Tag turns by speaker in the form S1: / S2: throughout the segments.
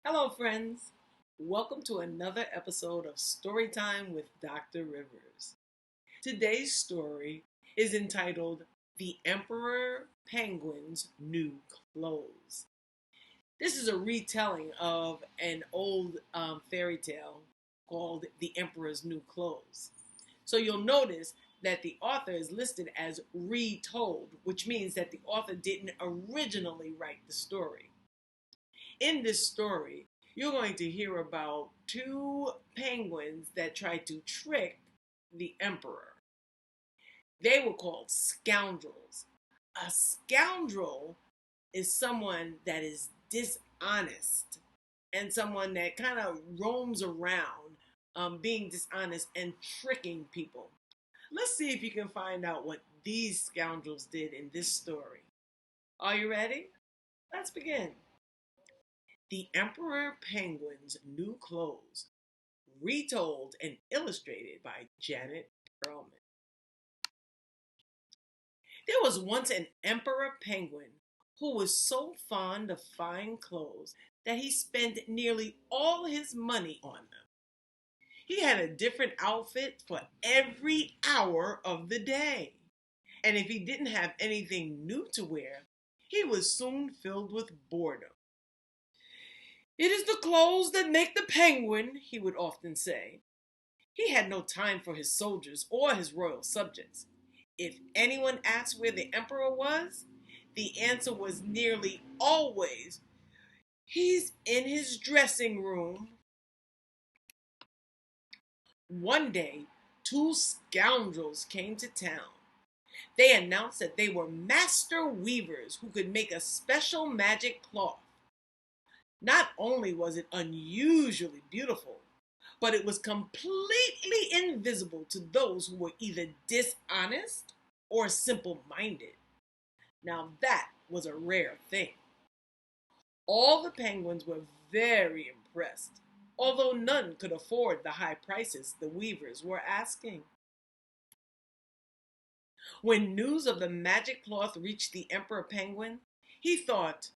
S1: Hello, friends. Welcome to another episode of Storytime with Dr. Rivers. Today's story is entitled The Emperor Penguin's New Clothes. This is a retelling of an old fairy tale called The Emperor's New Clothes. So you'll notice that the author is listed as retold, which means that the author didn't originally write the story. In this story, you're going to hear about two penguins that tried to trick the emperor. They were called scoundrels. A scoundrel is someone that is dishonest and someone that kind of roams around being dishonest and tricking people. Let's see if you can find out what these scoundrels did in this story. Are you ready? Let's begin. The Emperor Penguin's New Clothes, retold and illustrated by Janet Perlman. There was once an emperor penguin who was so fond of fine clothes that he spent nearly all his money on them. He had a different outfit for every hour of the day. And if he didn't have anything new to wear, he was soon filled with boredom. "It is the clothes that make the penguin," he would often say. He had no time for his soldiers or his royal subjects. If anyone asked where the emperor was, the answer was nearly always, "He's in his dressing room." One day, two scoundrels came to town. They announced that they were master weavers who could make a special magic cloth. Not only was it unusually beautiful, but it was completely invisible to those who were either dishonest or simple minded. Now, that was a rare thing. All the penguins were very impressed, although none could afford the high prices the weavers were asking. When news of the magic cloth reached the emperor penguin, he thought,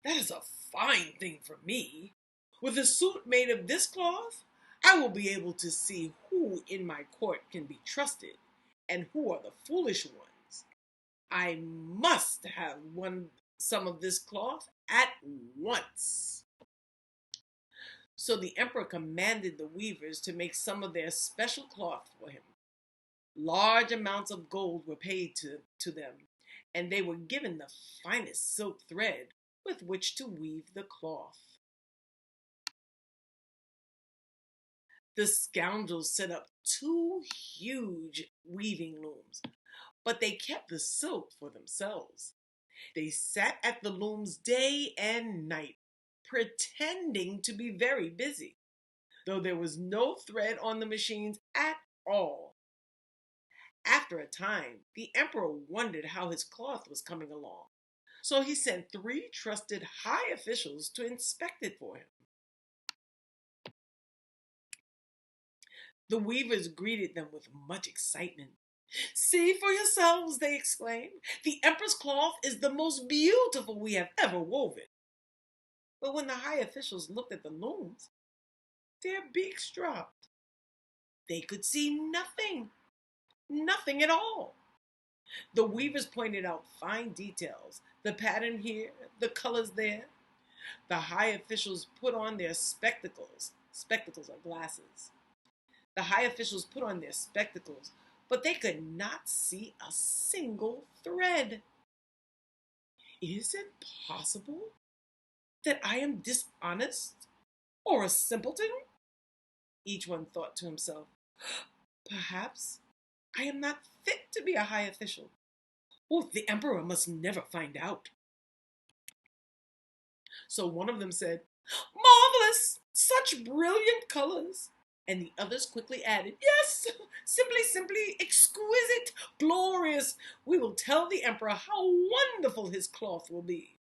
S1: "That is a fine thing for me. With a suit made of this cloth, I will be able to see who in my court can be trusted and who are the foolish ones. I must have some of this cloth at once." So the emperor commanded the weavers to make some of their special cloth for him. Large amounts of gold were paid to them, and they were given the finest silk thread with which to weave the cloth. The scoundrels set up two huge weaving looms, but they kept the silk for themselves. They sat at the looms day and night, pretending to be very busy, though there was no thread on the machines at all. After a time, the emperor wondered how his cloth was coming along, so he sent three trusted high officials to inspect it for him. The weavers greeted them with much excitement. "See for yourselves," they exclaimed. "The emperor's cloth is the most beautiful we have ever woven." But when the high officials looked at the looms, their beaks dropped. They could see nothing, nothing at all. The weavers pointed out fine details, the pattern here, the colors there. The high officials put on their spectacles. Spectacles are glasses. The high officials put on their spectacles, but they could not see a single thread. "Is it possible that I am dishonest or a simpleton?" each one thought to himself. "Perhaps I am not fit to be a high official. Oh, the emperor must never find out." So one of them said, "Marvelous! Such brilliant colors." And the others quickly added, "Yes, simply exquisite, glorious. We will tell the emperor how wonderful his cloth will be."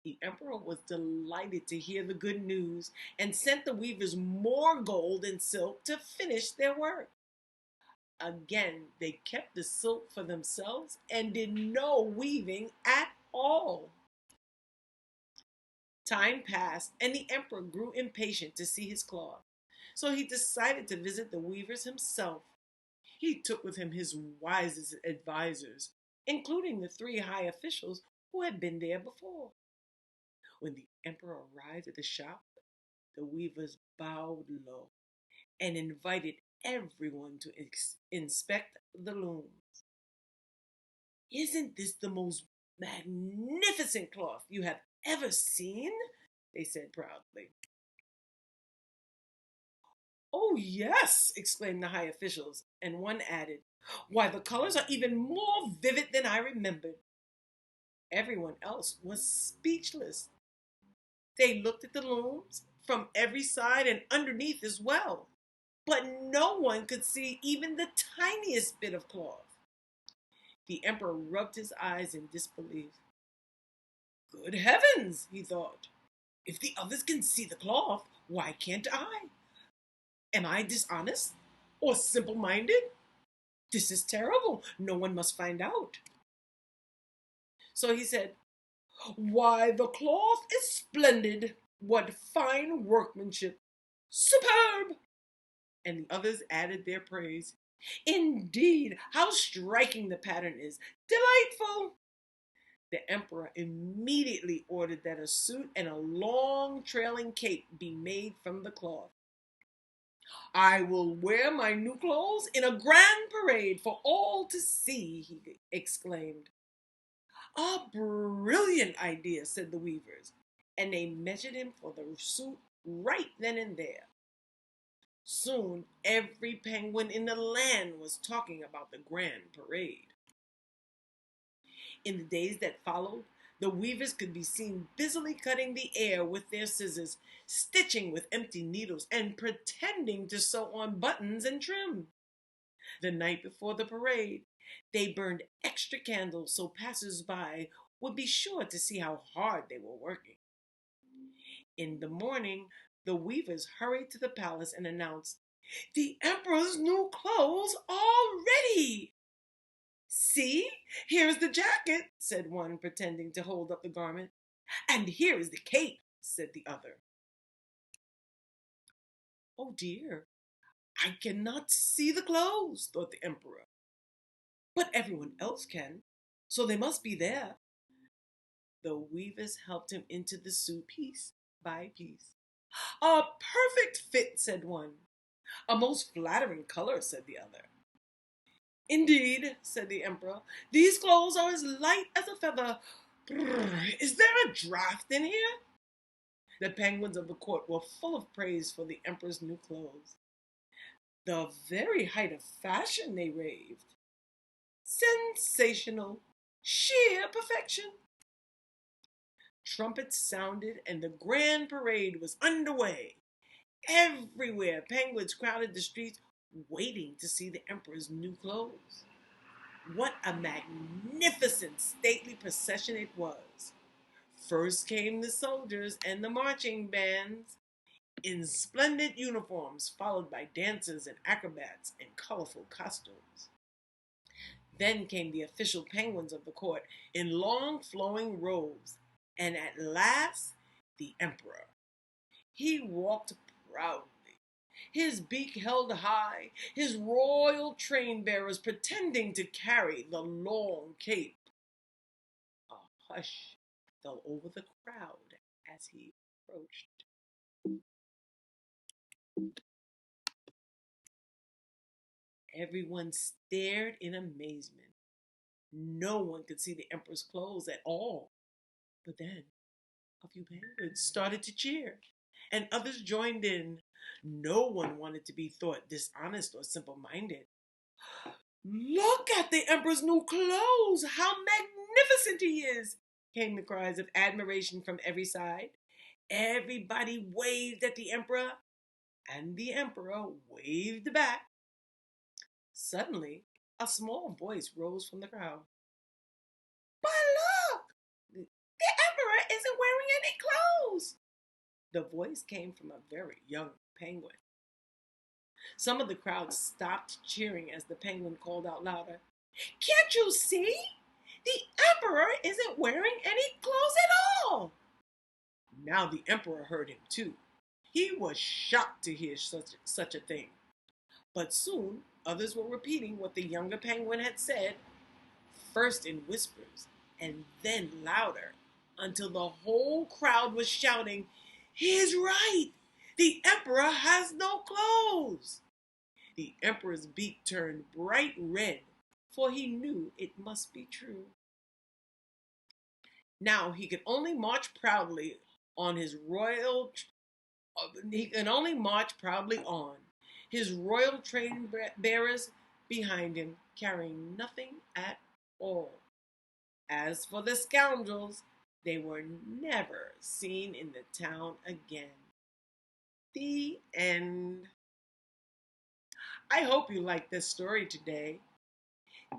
S1: The emperor was delighted to hear the good news and sent the weavers more gold and silk to finish their work. Again, they kept the silk for themselves and did no weaving at all. Time passed, and the emperor grew impatient to see his cloth. So he decided to visit the weavers himself. He took with him his wisest advisors, including the three high officials who had been there before. When the emperor arrived at the shop, the weavers bowed low and invited everyone to inspect the looms. "Isn't this the most magnificent cloth you have ever seen?" they said proudly. "Oh, yes," exclaimed the high officials, and one added, "Why, the colors are even more vivid than I remembered." Everyone else was speechless. They looked at the looms from every side and underneath as well, but no one could see even the tiniest bit of cloth. The emperor rubbed his eyes in disbelief. "Good heavens," he thought. "If the others can see the cloth, why can't I? Am I dishonest or simple-minded? This is terrible. No one must find out." So he said, "Why, the cloth is splendid. What fine workmanship. Superb." And the others added their praise. "Indeed, how striking the pattern is. Delightful." The emperor immediately ordered that a suit and a long trailing cape be made from the cloth. "I will wear my new clothes in a grand parade for all to see," he exclaimed. "A brilliant idea," said the weavers, and they measured him for the suit right then and there. Soon every penguin in the land was talking about the grand parade. In the days that followed, the weavers could be seen busily cutting the air with their scissors, stitching with empty needles, and pretending to sew on buttons and trim. The night before the parade, they burned extra candles so passers-by would be sure to see how hard they were working. In the morning, the weavers hurried to the palace and announced, "The emperor's new clothes are ready." "See, here is the jacket," said one, pretending to hold up the garment. "And here is the cape," said the other. "Oh dear, I cannot see the clothes," thought the emperor. "But everyone else can, so they must be there." The weavers helped him into the suit piece by piece. "A perfect fit," said one. "A most flattering color," said the other. "Indeed," said the emperor, "these clothes are as light as a feather. Brrr, is there a draft in here?" The penguins of the court were full of praise for the emperor's new clothes. "The very height of fashion," they raved. "Sensational! Sheer perfection!" Trumpets sounded and the grand parade was underway. Everywhere, penguins crowded the streets waiting to see the emperor's new clothes. What a magnificent, stately procession it was. First came the soldiers and the marching bands in splendid uniforms, followed by dancers and acrobats in colorful costumes. Then came the official penguins of the court in long flowing robes, and at last the emperor. He walked proudly, his beak held high, his royal train bearers pretending to carry the long cape. A hush fell over the crowd as he approached. Everyone stared in amazement. No one could see the emperor's clothes at all. But then a few penguins started to cheer, and others joined in. No one wanted to be thought dishonest or simple-minded. "Look at the emperor's new clothes! How magnificent he is!" came the cries of admiration from every side. Everybody waved at the emperor, and the emperor waved back. Suddenly, a small voice rose from the crowd. "But look! The emperor isn't wearing any clothes!" The voice came from a very young penguin. Some of the crowd stopped cheering as the penguin called out louder, "Can't you see? The emperor isn't wearing any clothes at all!" Now the emperor heard him too. He was shocked to hear such a thing. But soon others were repeating what the younger penguin had said, first in whispers and then louder, until the whole crowd was shouting, "He is right! The emperor has no clothes!" The emperor's beak turned bright red, for he knew it must be true. Now he could only march proudly on his royal he can only march proudly on, his royal train bearers behind him, carrying nothing at all. As for the scoundrels, they were never seen in the town again. The end. I hope you liked this story today.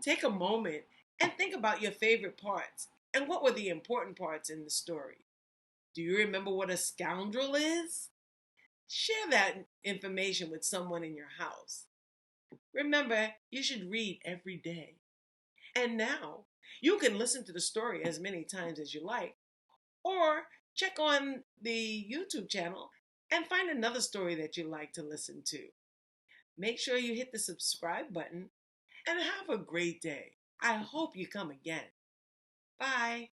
S1: Take a moment and think about your favorite parts and what were the important parts in the story. Do you remember what a scoundrel is? Share that information with someone in your house. Remember, you should read every day. And now, you can listen to the story as many times as you like, or check on the YouTube channel and find another story that you like to listen to. Make sure you hit the subscribe button and have a great day. I hope you come again. Bye.